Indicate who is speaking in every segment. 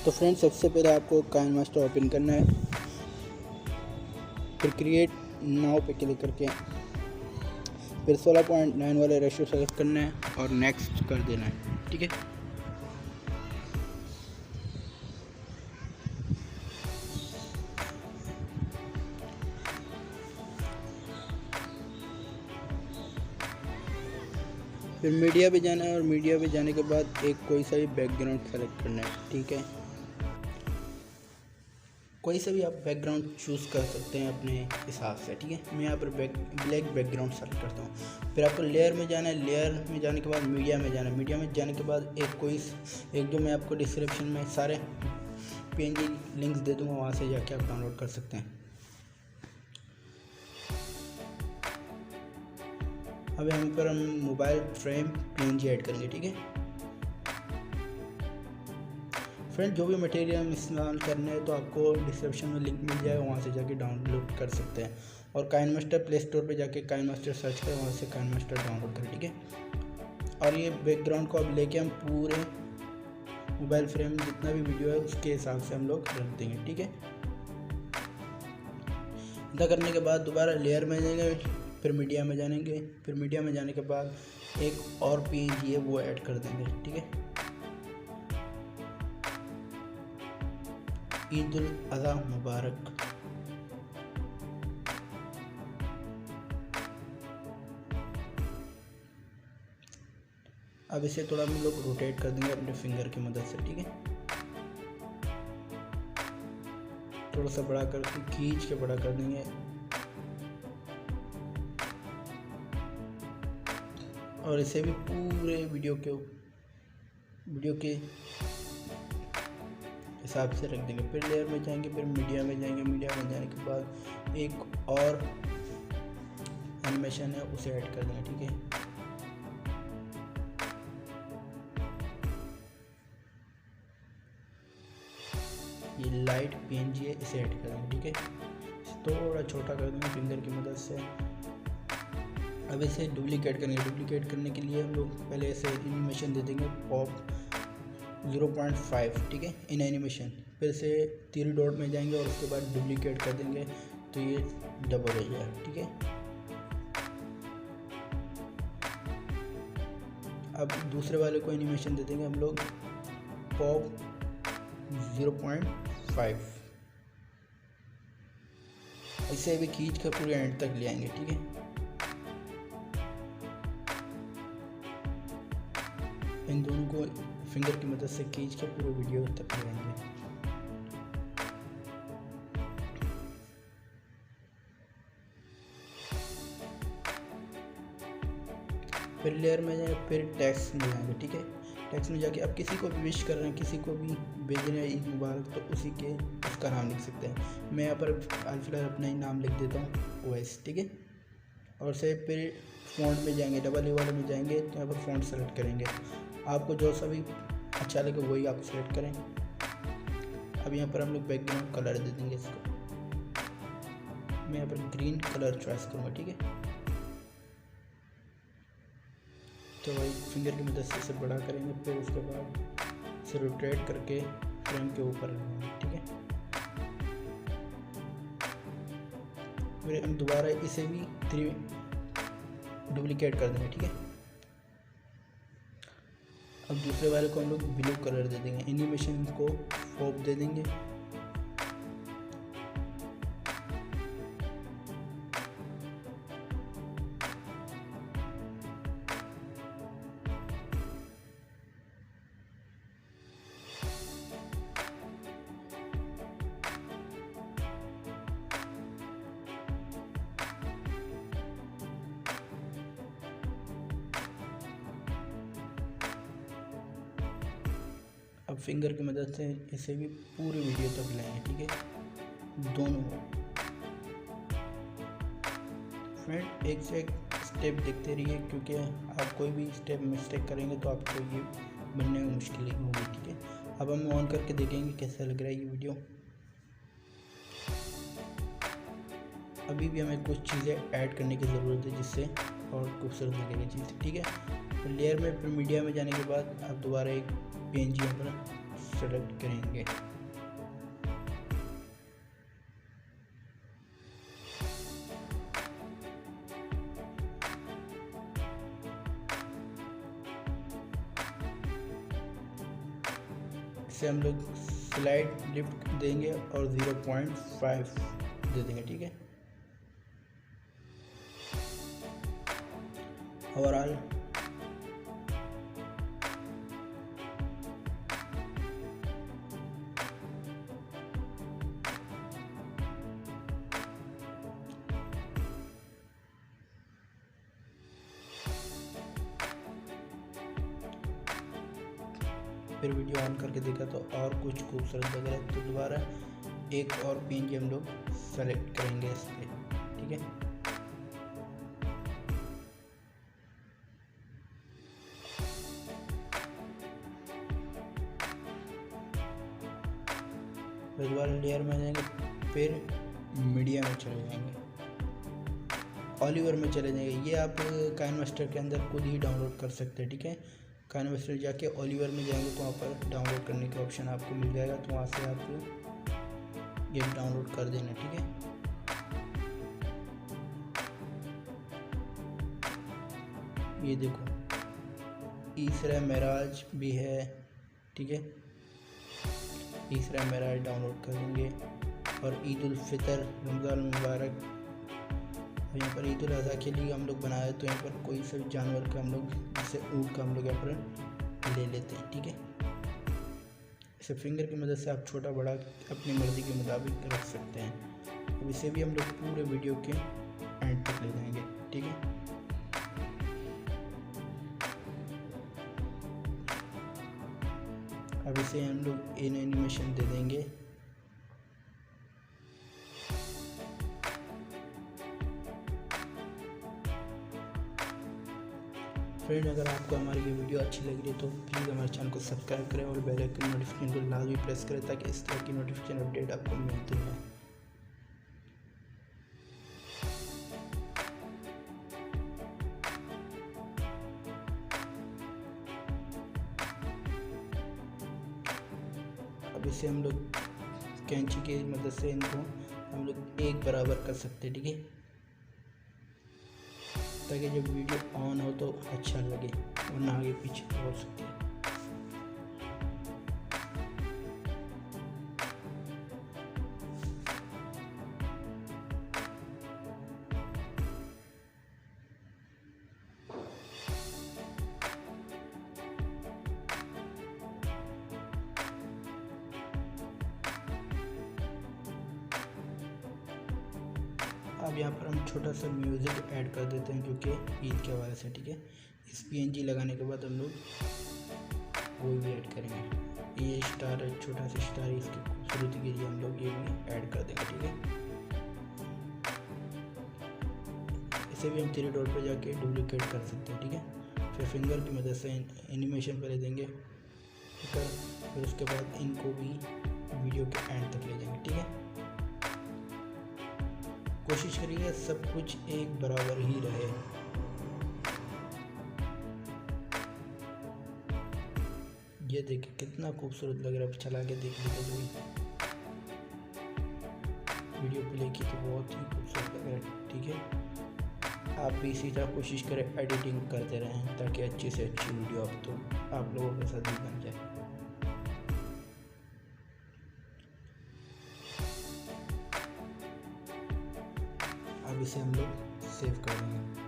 Speaker 1: तो फ्रेंड्स, सबसे पहले आपको काइनमास्टर ओपन करना है, फिर क्रिएट नाउ पे क्लिक करके फिर 16.9 वाले रेशियो सेलेक्ट करना है और नेक्स्ट कर देना है। ठीक है, फिर मीडिया पे जाना है और मीडिया पे जाने के बाद एक कोई सा भी बैकग्राउंड सेलेक्ट करना है। ठीक है, कोई सा भी आप बैकग्राउंड चूज़ कर सकते हैं अपने हिसाब से। ठीक है, मैं यहाँ पर ब्लैक बैकग्राउंड सेलेक्ट करता हूँ। फिर आपको लेयर में जाना है, लेयर में जाने के बाद मीडिया में जाना है, मीडिया में जाने के बाद एक जो मैं आपको डिस्क्रिप्शन में सारे PNG लिंक्स दे दूँगा, वहाँ से जाके आप डाउनलोड कर सकते हैं। अब यहाँ पर हम मोबाइल फ्रेम PNG ऐड करेंगे। ठीक है फ्रेंड, जो भी मटेरियल हम इस्तेमाल करने हैं तो आपको डिस्क्रिप्शन में लिंक मिल जाएगा, वहाँ से जाके डाउनलोड कर सकते हैं। और काइनमास्टर प्ले स्टोर पे जाके काइनमास्टर सर्च करें, वहाँ से काइनमास्टर डाउनलोड करें। ठीक है, और ये बैकग्राउंड को अब लेके हम पूरे मोबाइल फ्रेम जितना भी वीडियो है उसके हिसाब से हम लोग रख देंगे। ठीक है, इतना करने के बाद दोबारा लेयर में जाएंगे, फिर मीडिया में जाएंगे, फिर मीडिया में जाने के बाद एक और PNG है वो ऐड कर देंगे। ठीक है, ईद उल अज़हा मुबारक। अब इसे थोड़ा हम लोग रोटेट कर देंगे अपने फिंगर की मदद से। ठीक है, थोड़ा सा बड़ा करके खींच के बड़ा कर देंगे और इसे भी पूरे वीडियो के हिसाब से रख देंगे। फिर लेयर में जाएंगे, फिर मीडिया में जाएंगे, मीडिया में जाने के बाद एक और एनिमेशन है उसे ऐड कर देंगे। ठीक है, ये लाइट PNG है, इसे ऐड कर देंगे। ठीक है, थोड़ा छोटा कर देंगे फिंगर की मदद से। अब इसे डुप्लीकेट करेंगे। डुप्लीकेट करने के लिए हम लोग पहले ऐसे एनिमेशन दे देंगे पॉप 0.5। ठीक है, इन एनिमेशन, फिर से 3 डॉट में जाएंगे और उसके बाद डुप्लीकेट कर देंगे तो ये डबल हो जाएगा। ठीक है, अब दूसरे वाले को एनिमेशन दे देंगे हम लोग पॉप 0.5। इसे भी खींच कर पूरे एंड तक ले आएंगे। ठीक है, इन दोनों को फिंगर की मदद से खींच के पूरे वीडियो तक ले आएंगे। फिर लेयर में जाएंगे, फिर टेक्स्ट में जाएंगे। ठीक है, टेक्स्ट में जाके आप किसी को भी विश कर रहे हैं, किसी को भी भेज रहे हैं ईद मुबारक, तो उसका नाम लिख सकते हैं। मैं यहाँ पर फिलहाल अपना ही नाम लिख देता हूँ, ओवैस। ठीक है, और से फिर फ़ॉन्ट में जाएंगे, डबल ए वाले में जाएंगे तो यहाँ पर फ़ॉन्ट सेलेक्ट करेंगे। आपको जो सा भी अच्छा लगे वही आप सेलेक्ट करें। अब यहाँ पर हम लोग बैकग्राउंड कलर दे देंगे इसको। मैं यहाँ पर ग्रीन कलर चॉइस करूँगा। ठीक है, तो वही फिंगर की मदद से इसे बड़ा करेंगे, फिर उसके बाद इसे रोटेट करके फ्रेम के ऊपर लगाएंगे। ठीक है, फिर हम दोबारा इसे भी 3 डुप्लीकेट कर देंगे। ठीक है, अब दूसरे वाले को हम लोग ब्लू कलर दे देंगे, एनिमेशन को पॉप दे देंगे। अब फिंगर की मदद से इसे भी पूरी वीडियो तक लाएंगे। ठीक है, दोनों फ्रेंड एक से एक स्टेप देखते रहिए, क्योंकि आप कोई भी स्टेप मिस्टेक करेंगे तो आपको ये बनने में मुश्किल होगी। ठीक है, अब हम ऑन करके देखेंगे कैसा लग रहा है ये वीडियो। अभी भी हमें कुछ चीज़ें ऐड करने की ज़रूरत है जिससे और खूबसूरत लगेगी चीज़। ठीक है, तो लेयर में फिर मीडिया में जाने के बाद आप दोबारा एक PNG पर सेलेक्ट करेंगे। इसे हम लोग स्लाइड लिफ्ट देंगे और 0.5 दे देंगे, ठीक है। ओवरऑल फिर वीडियो ऑन करके देखा तो और कुछ खूबसूरत लग रहा है, तो दोबारा एक और PNG हम लोग सेलेक्ट करेंगे इस पर, ठीक है। फिर दोबारा लेयर में जाएंगे, फिर मीडिया में चले जाएंगे, ओलिवर में चले जाएंगे। ये आप काइनमास्टर के अंदर खुद ही डाउनलोड कर सकते हैं, ठीक है। काइनमास्टर जाके ओलिवर में जाएंगे तो वहाँ पर डाउनलोड करने का ऑप्शन आपको मिल जाएगा, तो वहाँ से आप ये डाउनलोड कर देना, ठीक है। ये देखो ईसरा मेराज भी है, ठीक है। ईसरा मेराज डाउनलोड कर देंगे और ईद उल फितर, रमज़ान मुबारक। यहाँ पर ईद उल अज़हा के लिए हम लोग बनाए, तो यहाँ पर कोई सा जानवर का हम लोग, जैसे ऊँट का हम लोग यहाँ पर ले लेते हैं, ठीक है। इसे फिंगर की मदद से आप छोटा बड़ा अपनी मर्ज़ी के मुताबिक रख सकते हैं। अब इसे भी हम लोग पूरे वीडियो के एंड तक ले जाएंगे, ठीक है। अब इसे हम लोग एनिमेशन दे देंगे। फ्रेंड, अगर आपको हमारी ये वीडियो अच्छी लग रही है तो प्लीज़ हमारे चैनल को सब्सक्राइब करें और बेल आइकन नोटिफिकेशन को लाजमी प्रेस करें ताकि इस तरह की नोटिफिकेशन अपडेट आपको मिलती है। अब इसे हम लोग कैंची की मदद से इनको हम लोग एक बराबर कर सकते हैं, ठीक है, ताकि जब वीडियो ऑन हो तो अच्छा लगे और ना आगे पीछे हो सकती है। अब यहाँ पर हम छोटा सा म्यूज़िक ऐड कर देते हैं जो कि ईद के हवाले से, ठीक है। इस PNG लगाने के बाद हम लोग वो भी ऐड करेंगे। ये स्टार है, छोटा सा स्टार, इसकी खूबसूरती के लिए हम लोग ये भी ऐड कर देंगे, ठीक है। इसे भी हम 3 डॉट पर जाके डुप्लीकेट कर सकते हैं, ठीक है। फिर फिंगर की मदद से एनिमेशन कर देंगे, ठीक है। फिर उसके बाद इनको भी वीडियो के एंड तक ले जाएंगे, ठीक है। कोशिश करिए सब कुछ एक बराबर ही रहे। ये देखिए कितना खूबसूरत लग रहा है, चला के देख लीजिए। वीडियो प्ले की तो बहुत ही खूबसूरत लग रहा है, ठीक है। आप भी इसी तरह कोशिश करें, एडिटिंग करते रहें ताकि अच्छी से अच्छी वीडियो आप लोगों के साथ भी बन जाए। अब इसे हम लोग सेव कर देंगे।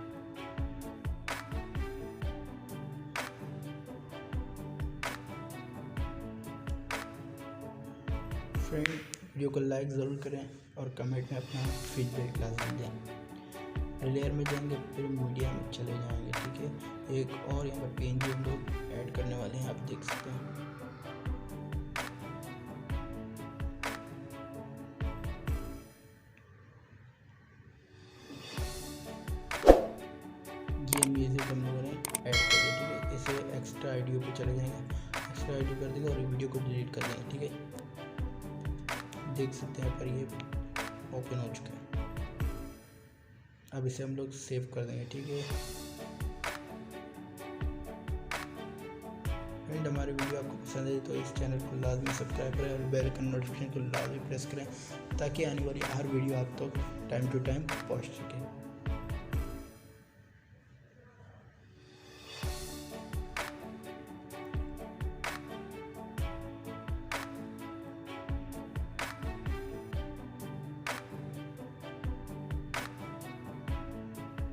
Speaker 1: फ्रेंड, वीडियो को लाइक ज़रूर करें और कमेंट में अपना फीडबैक लाजमी दें। लेयर में जाएंगे, फिर मीडिया में चले जाएंगे, ठीक है। एक और यहाँ पर PNG हम लोग ऐड करने वाले हैं, आप देख सकते हैं। ये म्यूज़िक हम लोगों ने ऐड कर दिया, ठीक है। इसे एक्स्ट्रा ऑडियो पे चले जाएंगे, एक्स्ट्रा ऑडियो कर देंगे और वीडियो को डिलीट कर देंगे, ठीक है। देख सकते हैं पर ये ओपन हो चुका है। अब इसे हम लोग सेव कर देंगे, ठीक है। फ्रेंड हमारी वीडियो आपको पसंद है तो इस चैनल को लाजमी सब्सक्राइब करें और बेल आइकन नोटिफिकेशन को लाजमी प्रेस करें ताकि आने वाली हर वीडियो आप तक टाइम टू टाइम पहुँच सके।